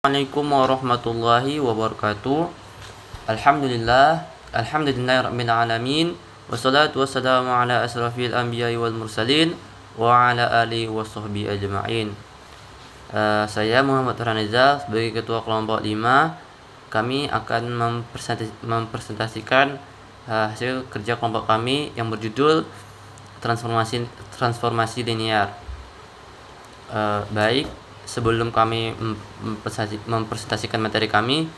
Assalamualaikum warahmatullahi wabarakatuh. Alhamdulillahirabbil alamin. Wassalatu wassalamu ala asrafil anbiya'i wal mursalin wa ala alihi washabbihi ajma'in. Saya Muhammad Raniza sebagai ketua kelompok 5. Kami akan mempresentasikan hasil kerja kelompok kami yang berjudul transformasi linear. Baik, sebelum kami mempresentasikan materi kami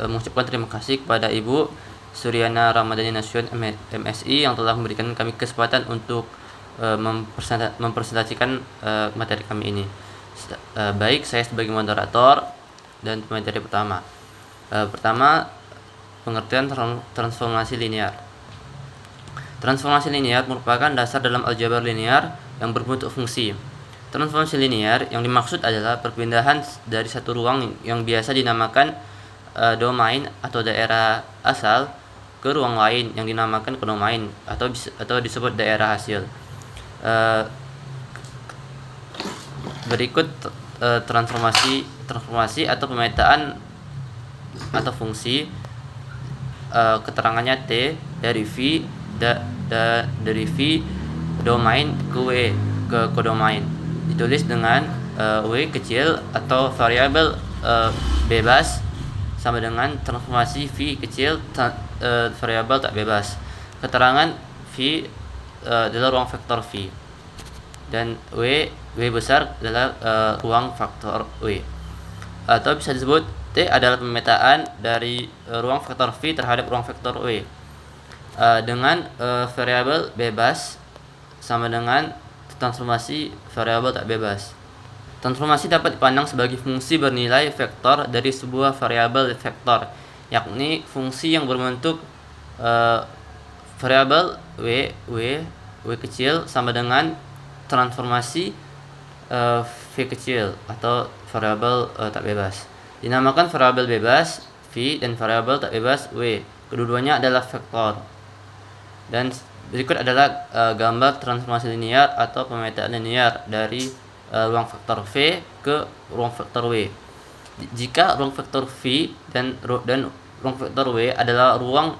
mengucapkan terima kasih kepada Ibu Suryana Ramadhani Nasution MSI yang telah memberikan kami kesempatan untuk mempresentasikan materi kami ini. Baik, saya sebagai moderator dan materi pertama. Pertama, pengertian transformasi linear. Transformasi linear merupakan dasar dalam aljabar linear yang berbentuk fungsi. Transformasi linear yang dimaksud adalah perpindahan dari satu ruang yang biasa dinamakan domain atau daerah asal ke ruang lain yang dinamakan kodomain atau disebut daerah hasil. Berikut transformasi atau pemetaan atau fungsi. Keterangannya T dari V dari V domain ke W ke kodomain ditulis dengan W kecil atau variabel bebas sama dengan transformasi V kecil variabel tak bebas. Keterangan V adalah ruang vektor V dan W besar adalah ruang faktor W, atau bisa disebut T adalah pemetaan dari ruang vektor V terhadap ruang vektor W dengan variabel bebas sama dengan transformasi variabel tak bebas. Transformasi dapat dipandang sebagai fungsi bernilai vektor dari sebuah variabel vektor, yakni fungsi yang berbentuk variabel W kecil sama dengan transformasi V kecil atau variabel tak bebas. Dinamakan variabel bebas V dan variabel tak bebas W. Kedua-duanya adalah vektor. Dan berikut adalah gambar transformasi linear atau pemetaan linear dari ruang vektor V ke ruang vektor W. Jika ruang vektor V dan ruang vektor W adalah ruang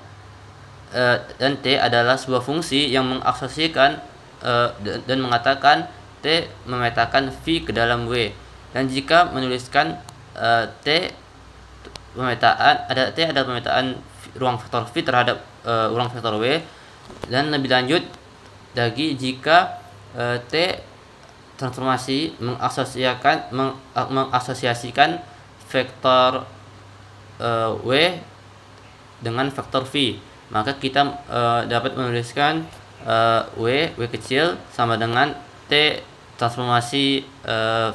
dan T adalah sebuah fungsi yang mengasosiasikan dan mengatakan T memetakan V ke dalam W. Dan jika menuliskan T adalah pemetaan ruang vektor V terhadap ruang vektor W. Dan lebih lanjut lagi jika T transformasi mengasosiasikan vektor W dengan vektor V, maka kita dapat menuliskan W kecil sama dengan T transformasi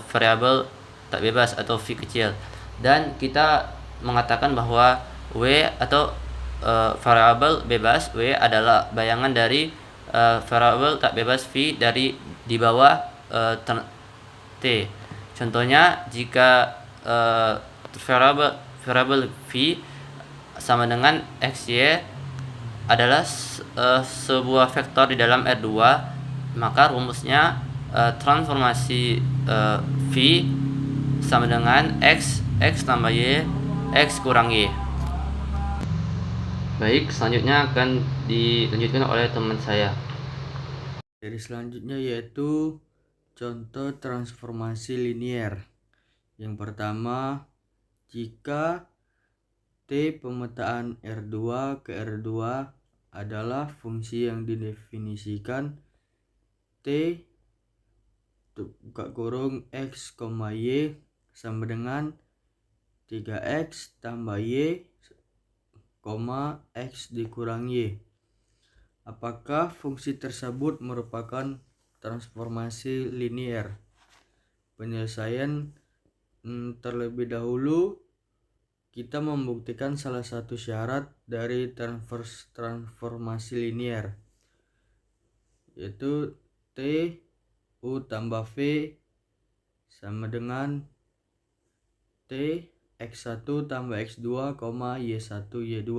variabel tak bebas atau V kecil, dan kita mengatakan bahwa W atau variabel bebas W adalah bayangan dari variabel tak bebas V dari di bawah T. Contohnya, jika variabel V sama dengan XY adalah sebuah vektor di dalam R2, maka rumusnya transformasi V sama dengan X tambah Y, X kurang Y. Baik, selanjutnya akan dilanjutkan oleh teman saya. Jadi selanjutnya yaitu contoh transformasi linear. Yang pertama, jika T pemetaan R2 ke R2 adalah fungsi yang didefinisikan T buka kurung X, Y sama dengan 3X tambah Y, X dikurang Y. Apakah fungsi tersebut merupakan transformasi linear? Penyelesaian terlebih dahulu kita membuktikan salah satu syarat dari transformasi linear, yaitu T U tambah V sama dengan T X1 tambah X2, Y1 Y2.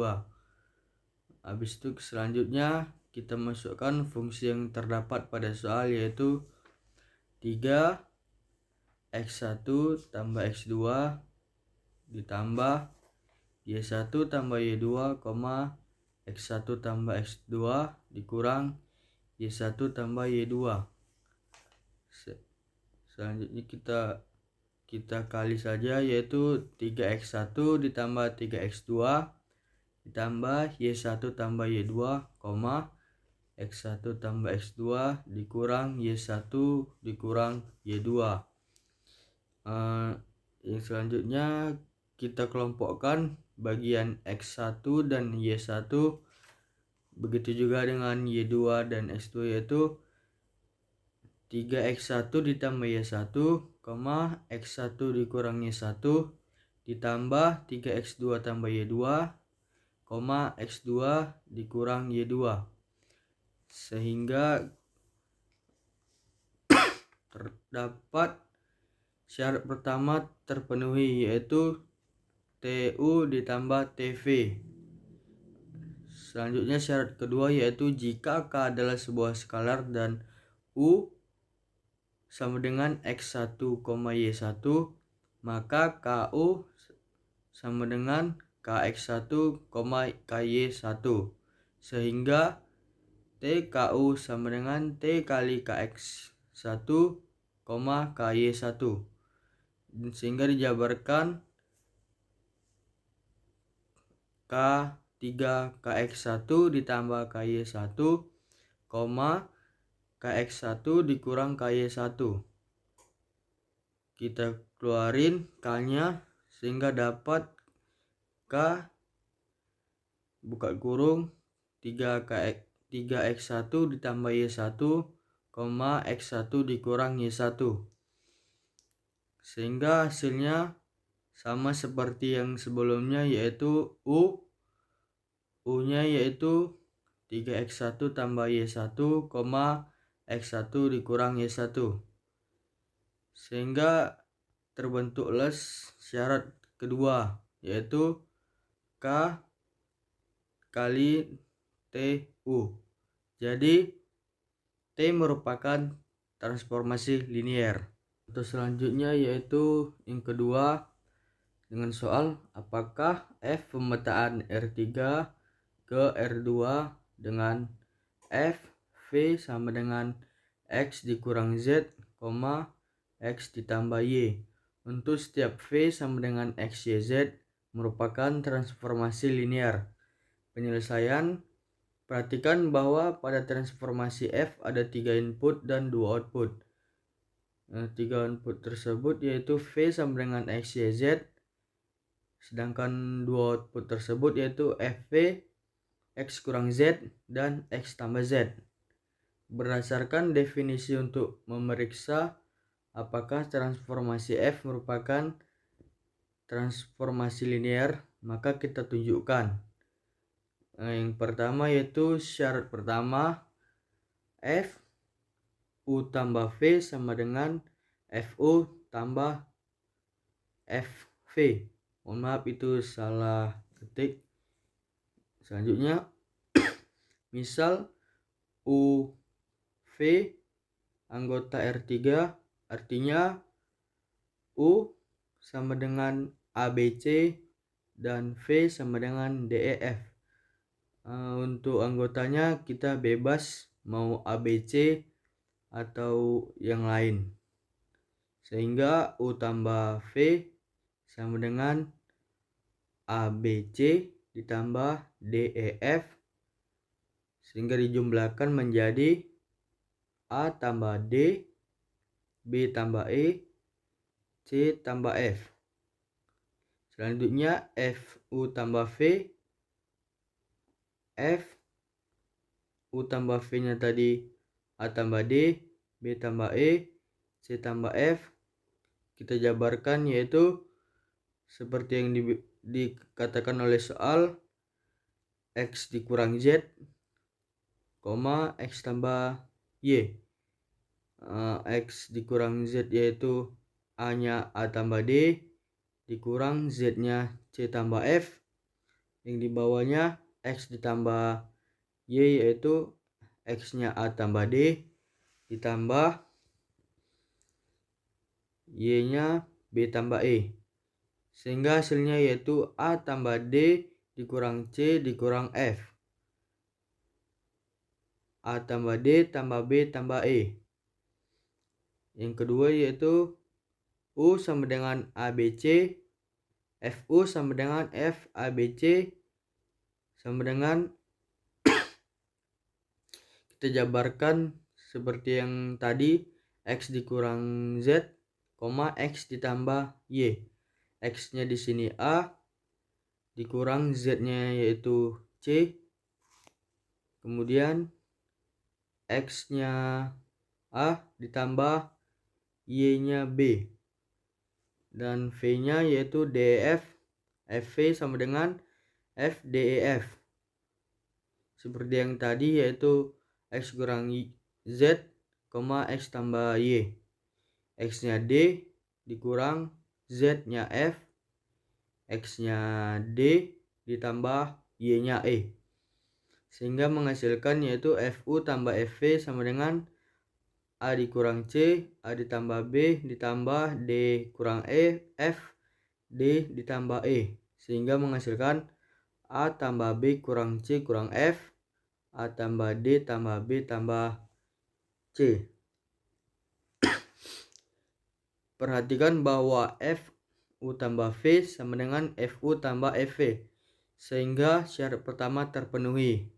Habis itu selanjutnya kita masukkan fungsi yang terdapat pada soal, yaitu 3 X1 tambah X2 ditambah Y1 tambah Y2, X1 tambah X2 dikurang Y1 tambah Y2. Selanjutnya kita kali saja, yaitu 3X1 ditambah 3X2 ditambah Y1 tambah Y2, X1 tambah X2 dikurang Y1 dikurang Y2. Yang selanjutnya kita kelompokkan bagian X1 dan Y1, begitu juga dengan Y2 dan X2, yaitu 3X1 ditambah Y1, X1 dikurang Y1 ditambah 3X2 tambah Y2, X2 dikurang Y2. Sehingga terdapat syarat pertama terpenuhi, yaitu TU ditambah TV. Selanjutnya syarat kedua, yaitu jika K adalah sebuah skalar dan U sama dengan X1, Y1, maka KU sama dengan KX1, KY1. Sehingga TKU sama dengan T kali KX1, KY1. Sehingga dijabarkan K3KX1 ditambah KY1, KX1 dikurang KY1. Kita keluarin K-nya sehingga dapat K buka kurung 3X1 ditambah Y1, X1 dikurang Y1. Sehingga hasilnya sama seperti yang sebelumnya, yaitu U-nya yaitu 3X1 tambah Y1, X1 dikurang Y1. Sehingga terbentuklah syarat kedua, yaitu K kali TU. Jadi T merupakan transformasi linear. Untuk selanjutnya yaitu yang kedua, dengan soal apakah F pemetaan R3 ke R2 dengan F V sama dengan X dikurang Z, X ditambah Y. Untuk setiap V sama dengan X, Y, Z merupakan transformasi linear. Penyelesaian: perhatikan bahwa pada transformasi F ada 3 input dan 2 output. 3 input tersebut yaitu V sama dengan X, Y, Z. Sedangkan 2 output tersebut yaitu FV, X kurang Z, dan X tambah Z. Berdasarkan definisi untuk memeriksa apakah transformasi F merupakan transformasi linear, maka kita tunjukkan. Yang pertama yaitu syarat pertama, F U tambah V sama dengan FU tambah FV. Mohon maaf itu salah ketik. Selanjutnya misal UV anggota R3, artinya U sama dengan ABC dan V sama dengan DEF. Untuk anggotanya kita bebas mau ABC atau yang lain. Sehingga U tambah V sama dengan ABC ditambah DEF, sehingga dijumlahkan menjadi A tambah D, B tambah E, C tambah F. Selanjutnya FU tambah V, F U tambah V nya tadi A tambah D, B tambah E, C tambah F. Kita jabarkan yaitu seperti yang dikatakan oleh soal, X dikurang Z, X tambah Y. X dikurang Z yaitu A nya A tambah D dikurang Z nya C tambah F. Yang di bawahnya X ditambah Y yaitu X nya A tambah D ditambah Y nya B tambah E. sehingga hasilnya yaitu A tambah D dikurang C dikurang F. A tambah D tambah B tambah E. Yang kedua yaitu U sama dengan ABC, FU sama dengan F ABC sama dengan kita jabarkan seperti yang tadi, X dikurang Z, X ditambah Y. X-nya di sini A, dikurang Z-nya yaitu C, kemudian X-nya A ditambah Y-nya B, dan V-nya yaitu DEF, FV sama dengan FDEF. Seperti yang tadi yaitu X kurang Z, X tambah Y. X-nya D dikurang Z-nya F, X-nya D ditambah Y-nya E. Sehingga menghasilkan yaitu FU tambah FV sama dengan A dikurang C, A ditambah B ditambah D kurang E, F, D ditambah E. Sehingga menghasilkan A tambah B kurang C kurang F, A tambah D tambah B tambah C. Perhatikan bahwa F U tambah V sama dengan FU tambah FV, sehingga syarat pertama terpenuhi.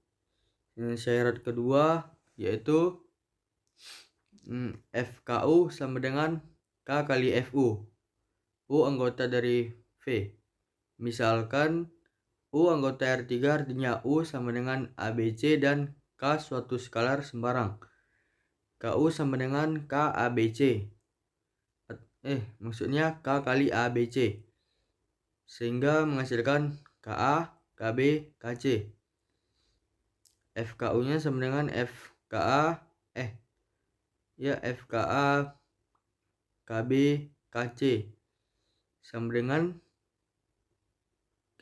Syarat kedua yaitu FKU sama dengan K kali FU. U anggota dari V. Misalkan U anggota R3 artinya U sama dengan ABC dan K suatu skalar sembarang. KU sama dengan K ABC. Maksudnya K kali ABC. Sehingga menghasilkan KA, KB, KC. FKU-nya sama dengan FKA, FKA, KB, KC. Sama dengan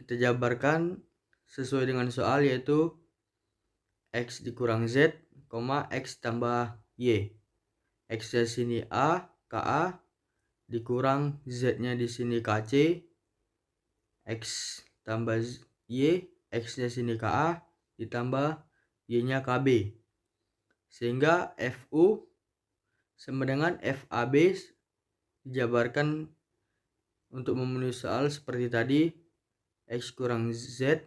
kita jabarkan sesuai dengan soal yaitu X dikurang Z, X tambah Y. X-nya sini A, KA, dikurang Z-nya di sini KC, X tambah Y, X-nya sini KA, ditambah Y-nya KB. Sehingga FU sama dengan FAB dijabarkan untuk memenuhi soal seperti tadi, X kurang Z,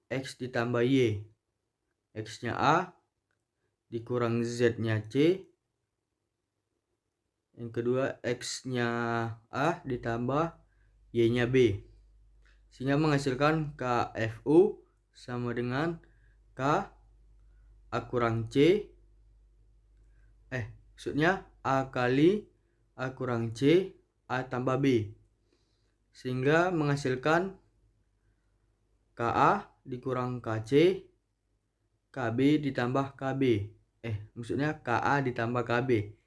X ditambah Y. X-nya A, dikurang Z-nya C. Yang kedua, X-nya A ditambah Y-nya B. Sehingga menghasilkan KFU sama dengan K A kurang C. Maksudnya A kali A kurang C, A tambah B. Sehingga menghasilkan KA dikurang KC, KB ditambah KB. Maksudnya KA ditambah KB.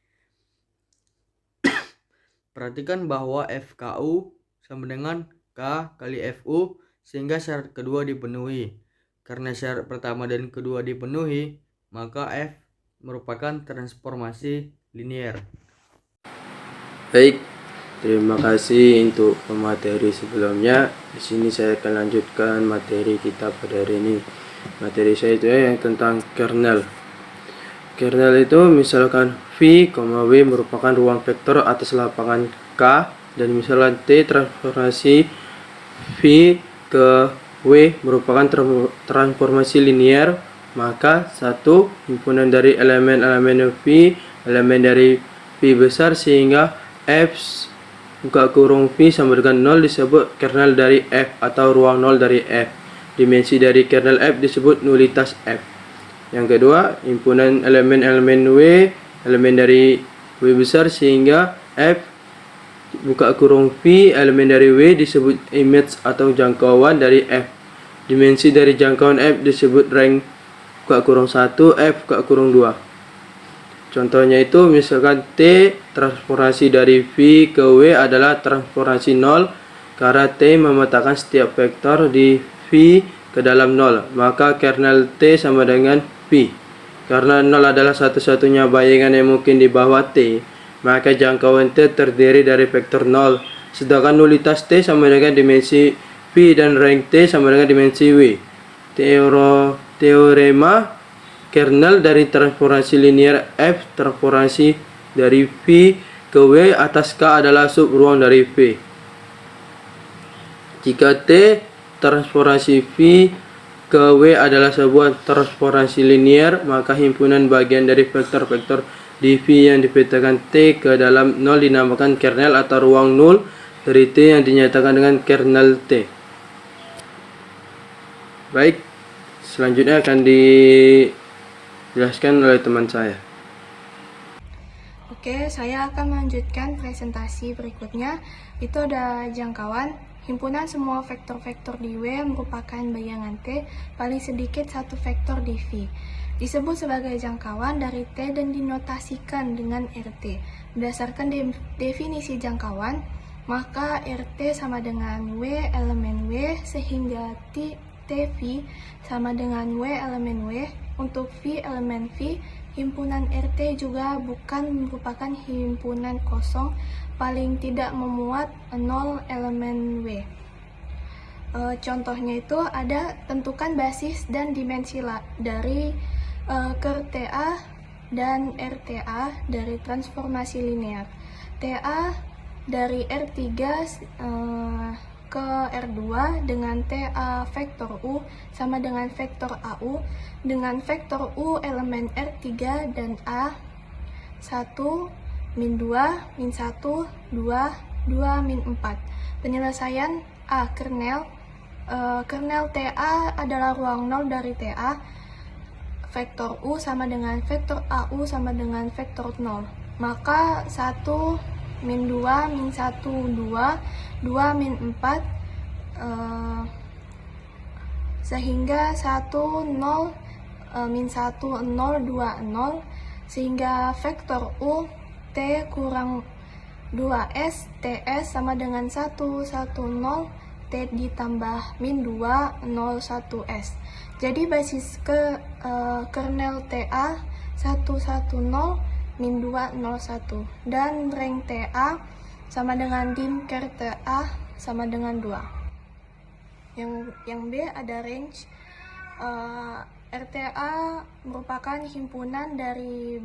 Perhatikan bahwa FKU sama dengan K kali FU, sehingga syarat kedua dipenuhi. Karena syarat pertama dan kedua dipenuhi, maka F merupakan transformasi linier. Baik, terima kasih untuk pemateri sebelumnya. Di sini saya akan lanjutkan materi kita pada hari ini. Materi saya itu yang tentang kernel. Kernel itu misalkan V, W merupakan ruang vektor atas lapangan K, dan misalkan T transformasi V ke W merupakan transformasi linier, maka satu himpunan dari elemen-elemen V, elemen dari V besar sehingga F buka kurung V sama dengan 0 disebut kernel dari F atau ruang 0 dari F. Dimensi dari kernel F disebut nulitas F. Yang kedua, himpunan elemen-elemen W, elemen dari W besar sehingga F buka kurung V, elemen dari W disebut image atau jangkauan dari F. Dimensi dari jangkauan F disebut rank buka kurung 1, F buka kurung 2. Contohnya itu misalkan T transformasi dari V ke W adalah transformasi 0 karena T memetakan setiap vektor di V ke dalam 0, maka kernel T sama dengan V. Karena 0 adalah satu-satunya bayangan yang mungkin di bawah T, maka jangkauan T terdiri dari vektor 0 Sedangkan nulitas T sama dengan dimensi V dan rank T sama dengan dimensi W. Teorema kernel dari transformasi linear F transformasi dari V ke W atas K adalah sub ruang dari V. Jika T transformasi V ke W adalah sebuah transformasi linear, maka himpunan bagian dari vektor-vektor di V yang dipetakan T ke dalam 0 dinamakan kernel atau ruang 0 dari T yang dinyatakan dengan kernel T. Baik, selanjutnya akan dijelaskan oleh teman saya. Oke, saya akan melanjutkan presentasi berikutnya. Itu ada jangkauan. Himpunan semua vektor-vektor di W merupakan bayangan T, paling sedikit satu vektor di V. Disebut sebagai jangkauan dari T dan dinotasikan dengan RT. Berdasarkan definisi jangkauan, maka RT sama dengan W elemen W, sehingga TV sama dengan W elemen W. Untuk V elemen V, himpunan RT juga bukan merupakan himpunan kosong, paling tidak memuat 0 elemen W. Contohnya itu ada tentukan basis dan dimensi dari TA dan RTA dari transformasi linear. TA dari R3 ke R2 dengan TA vektor U sama dengan vektor AU dengan vektor U elemen R3 dan A 1, min 2, min 1, 2, 2, min 4. Penyelesaian A. Kernel TA adalah ruang 0 dari TA. Vektor U sama dengan vektor AU sama dengan vektor 0. Maka 1, min 2, min 1, 2, 2, min 4, sehingga 1, 0, min 1, 0, 2, 0, sehingga vektor U T kurang 2S TS sama dengan 1, 1, 0, T ditambah min 2, 0, 1S. Jadi basis kernel TA 1, 1, 0, min 2, 0, 1. Dan rank TA sama dengan dim ker TA sama dengan 2. Yang B ada range. RTA merupakan himpunan dari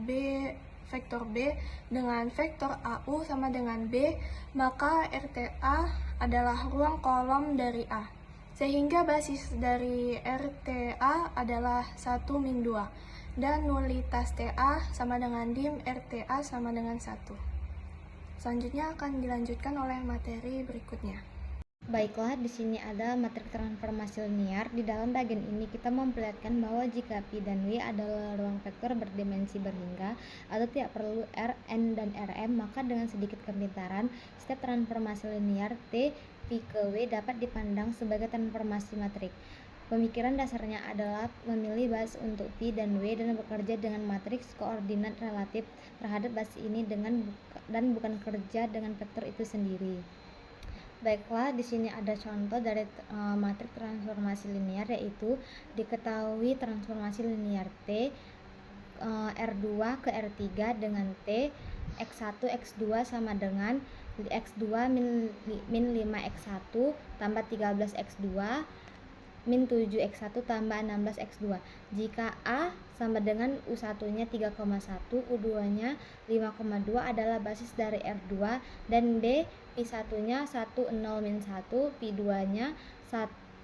vektor B dengan vektor AU sama dengan B, maka RTA adalah ruang kolom dari A. Sehingga basis dari RTA adalah 1, min 2. Dan nulitas TA sama dengan dim RTA sama dengan 1. Selanjutnya akan dilanjutkan oleh materi berikutnya. Baiklah, di sini ada matrik transformasi linear. Di dalam bagian ini kita memperlihatkan bahwa jika P dan W adalah ruang vektor berdimensi berhingga atau tidak perlu R, N, dan Rm, maka dengan sedikit kepintaran, setiap transformasi linear T, P ke W dapat dipandang sebagai transformasi matrik. Pemikiran dasarnya adalah memilih basis untuk P dan W dan bekerja dengan matriks koordinat relatif terhadap basis ini dan bukan kerja dengan vektor itu sendiri. Baiklah, di sini ada contoh dari matrik transformasi linear, yaitu diketahui transformasi linear T R2 ke R3 dengan T X1 X2 sama dengan X2 min 5 X1 tambah 13 X2 min 7 X1 tambah 16 X2. Jika A sama dengan U1 nya 3,1, U2 nya 5,2 adalah basis dari R2, dan B P1 nya 1, 0, min 1, P2 nya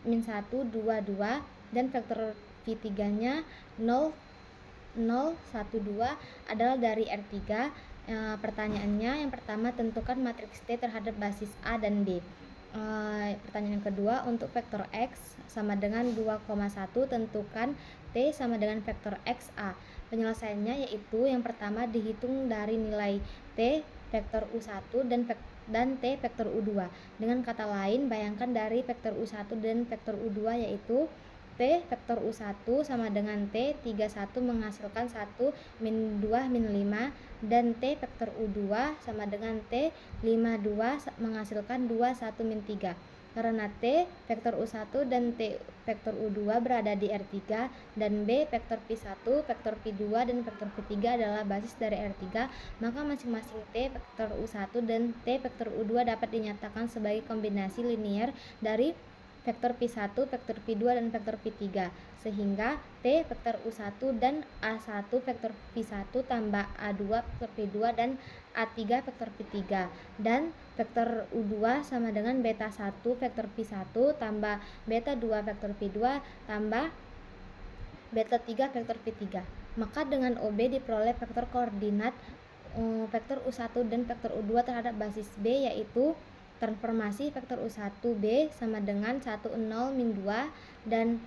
min 1, 2, 2, dan vektor P3 nya 0, 0, 1, 2 adalah dari R3. Pertanyaannya yang pertama, tentukan matriks T terhadap basis A dan B. Pertanyaan yang kedua, untuk vektor X sama dengan 2,1, tentukan T sama dengan vektor XA. Penyelesaiannya yaitu yang pertama, dihitung dari nilai T vektor U1 dan T vektor U2. Dengan kata lain, bayangkan dari vektor U1 dan vektor U2 yaitu T vektor U1 sama dengan T 31 menghasilkan 1 min 2 min 5, dan T vektor U2 sama dengan T 52 menghasilkan 2 1 min 3. Karena T vektor U1 dan T vektor U2 berada di R3 dan B vektor P1, vektor P2 dan vektor P3 adalah basis dari R3, maka masing-masing T vektor U1 dan T vektor U2 dapat dinyatakan sebagai kombinasi linear dari vektor P1, vektor P2 dan vektor P3, sehingga T vektor U1 dan A1 vektor P1 tambah A2 vektor P2 dan A3 vektor P3, dan vektor U2 sama dengan beta 1 vektor P1 tambah beta 2 vektor P2 tambah beta 3 vektor P3. Maka dengan OB diperoleh vektor koordinat vektor U1 dan vektor U2 terhadap basis B, yaitu transformasi vektor U1B sama dengan 1 0 min 2 dan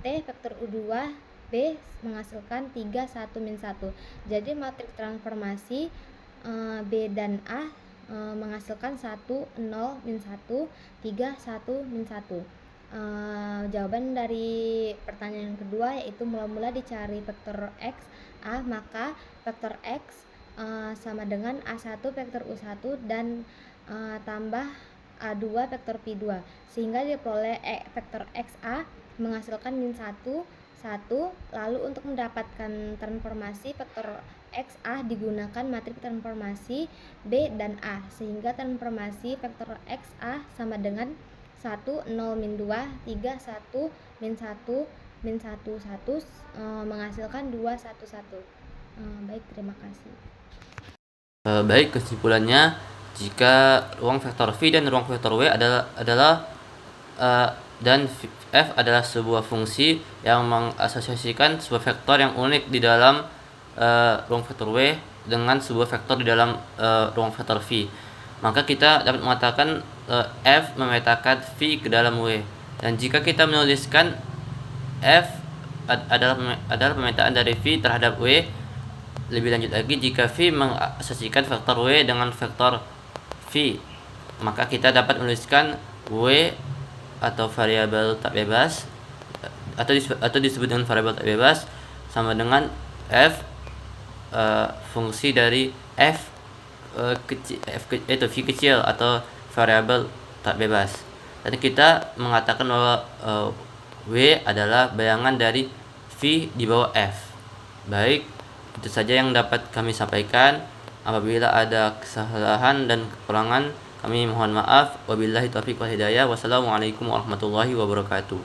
T vektor U2 B menghasilkan 3 1 min 1. Jadi matriks transformasi B dan A menghasilkan 1 0 min 1 3 1 min 1. Jawaban dari pertanyaan yang kedua yaitu mula-mula dicari vektor X A, maka vektor X sama dengan A1 vektor U1 dan tambah A2 vektor P2, sehingga diperoleh vektor XA menghasilkan min 1 1. Lalu untuk mendapatkan transformasi vektor XA digunakan matriks transformasi B dan A, sehingga transformasi vektor XA sama dengan 1 0 min 2 3 1 min 1 min 1 1 menghasilkan 2 1 1. Baik, terima kasih. Baik, kesimpulannya, jika ruang vektor V dan ruang vektor W dan F adalah sebuah fungsi yang mengasosiasikan sebuah vektor yang unik di dalam ruang vektor W dengan sebuah vektor di dalam ruang vektor V, maka kita dapat mengatakan F memetakan V ke dalam W. Dan jika kita menuliskan F adalah pemetaan dari V terhadap W, lebih lanjut lagi, jika V mengasosiasikan vektor W dengan vektor V, maka kita dapat menuliskan W atau variabel tak bebas atau disebut dengan variabel tak bebas sama dengan F fungsi dari F itu V kecil atau variabel tak bebas. Dan kita mengatakan bahwa W adalah bayangan dari V di bawah F. Baik, itu saja yang dapat kami sampaikan. Apabila ada kesalahan dan kekurangan, kami mohon maaf. Wabillahi taufiq wal hidayah. Wassalamualaikum warahmatullahi wabarakatuh.